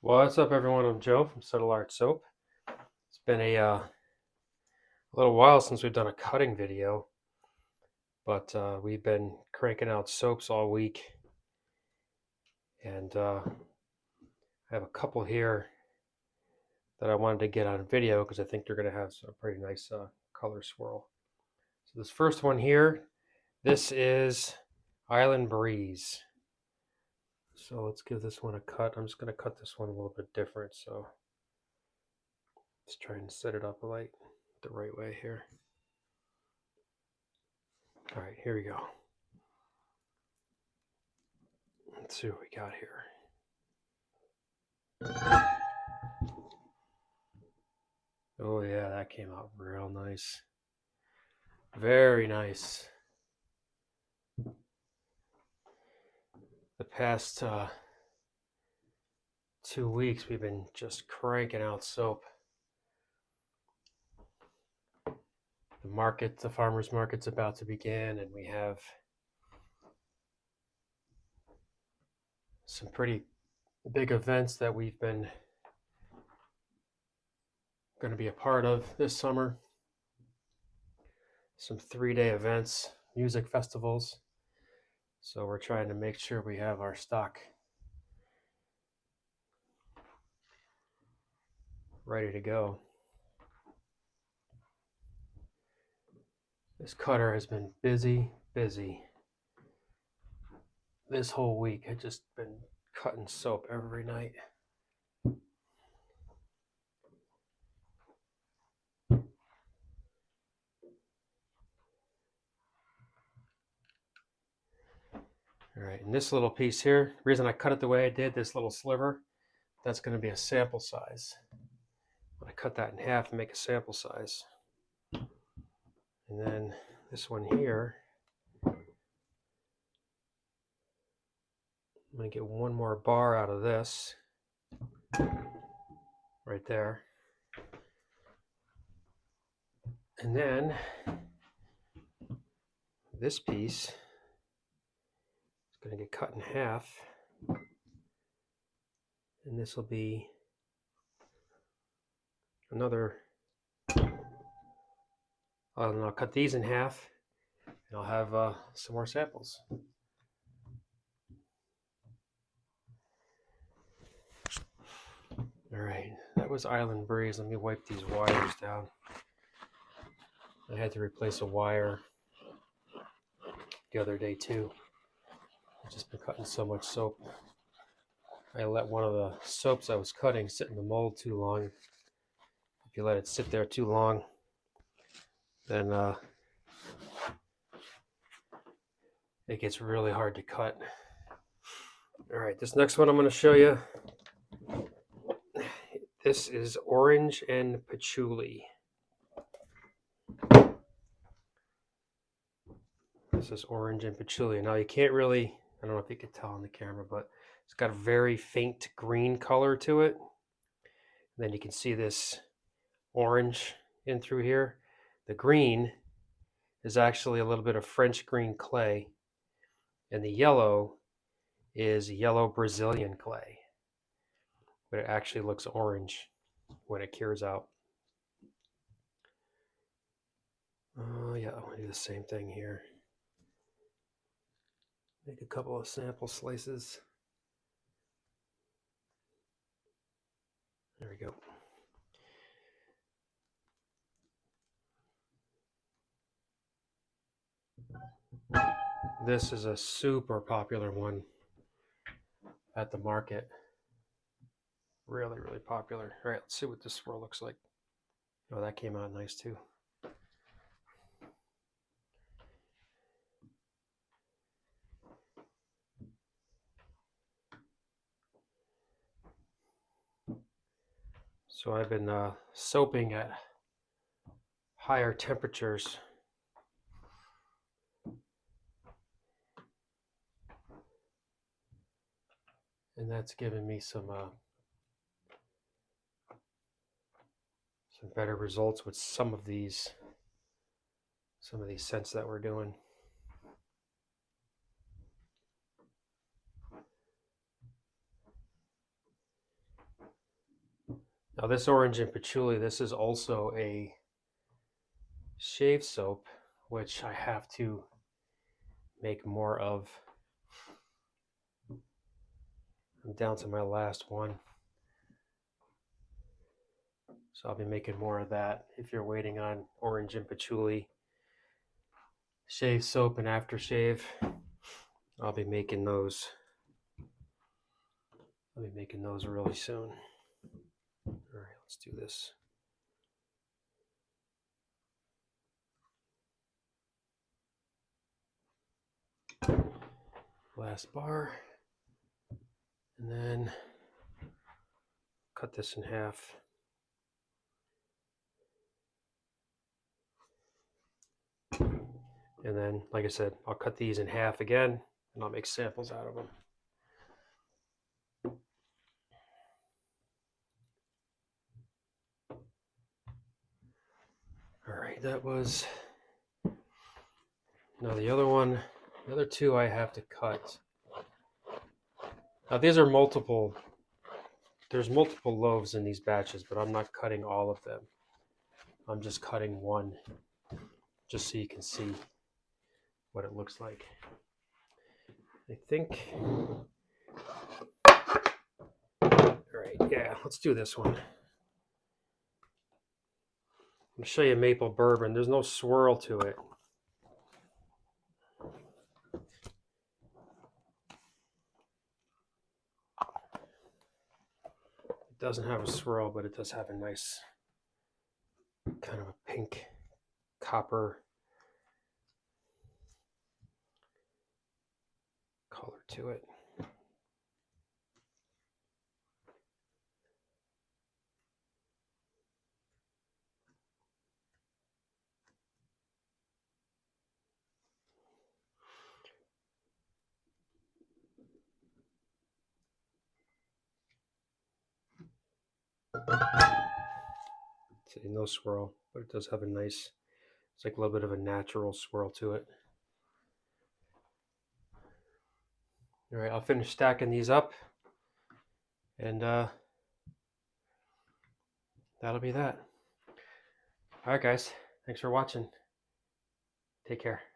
What's up, everyone? I'm Joe from Subtle Art Soap. It's been a little while since we've done a cutting video, but we've been cranking out soaps all week, and I have a couple here that I wanted to get on video because I think they're going to have a pretty nice color swirl. So this first one here, this is Island Breeze. So let's give this one a cut. I'm just going to cut this one a little bit different, so let's try and set it up like the right way here. All right, here we go. Let's see what we got here. Oh yeah, that came out real nice. Very nice. The past 2 weeks we've been just cranking out soap. The farmer's market's about to begin, and we have some pretty big events that we've been going to be a part of this summer. Some 3-day events, music festivals. So we're trying to make sure we have our stock ready to go. This cutter has been busy this whole week. I've just been cutting soap every night. All right, and this little piece here, the reason I cut it the way I did, this little sliver, that's going to be a sample size. I cut that in half and make a sample size. And then this one here, I'm going to get one more bar out of this, right there. And then this piece is going to get cut in half. And this will be another, I'll cut these in half, and I'll have some more samples. All right, that was Island Breeze. Let me wipe these wires down. I had to replace a wire the other day too. I've just been cutting so much soap. I let one of the soaps I was cutting sit in the mold too long. If you let it sit there too long, then it gets really hard to cut. All right, this next one I'm going to show you. This is Orange and Patchouli. This is Orange and Patchouli. Now you can't really, I don't know if you can tell on the camera, but it's got a very faint green color to it. And then you can see this orange in through here. The green is actually a little bit of French green clay, and the yellow is yellow Brazilian clay, but it actually looks orange when it cures out. Oh yeah, I'm gonna do the same thing here. Make a couple of sample slices. There we go. This is a super popular one at the market. Really popular. All right, let's see what this swirl looks like. Oh, that came out nice too. So I've been soaping at higher temperatures. And that's given me some better results with some of these scents that we're doing. Now this orange and patchouli, this is also a shave soap, which I have to make more of. I'm down to my last one. So I'll be making more of that. If you're waiting on orange and patchouli shave soap and aftershave, I'll be making those. I'll be making those really soon. All right, let's do this. Last bar. And then cut this in half. And then, like I said, I'll cut these in half again, and I'll make samples out of them. All right, that was, now the other two I have to cut. Now these are multiple, there's multiple loaves in these batches, but I'm not cutting all of them. I'm just cutting one, just so you can see what it looks like. I think, all right, yeah, let's do this one. I'm gonna show you maple bourbon. There's no swirl to it. It doesn't have a swirl, but it does have a nice kind of a pink copper color to it. See, no swirl, but it does have a nice, it's like a little bit of a natural swirl to it. All right, I'll finish stacking these up, and that'll be that. All right, guys, thanks for watching. Take care.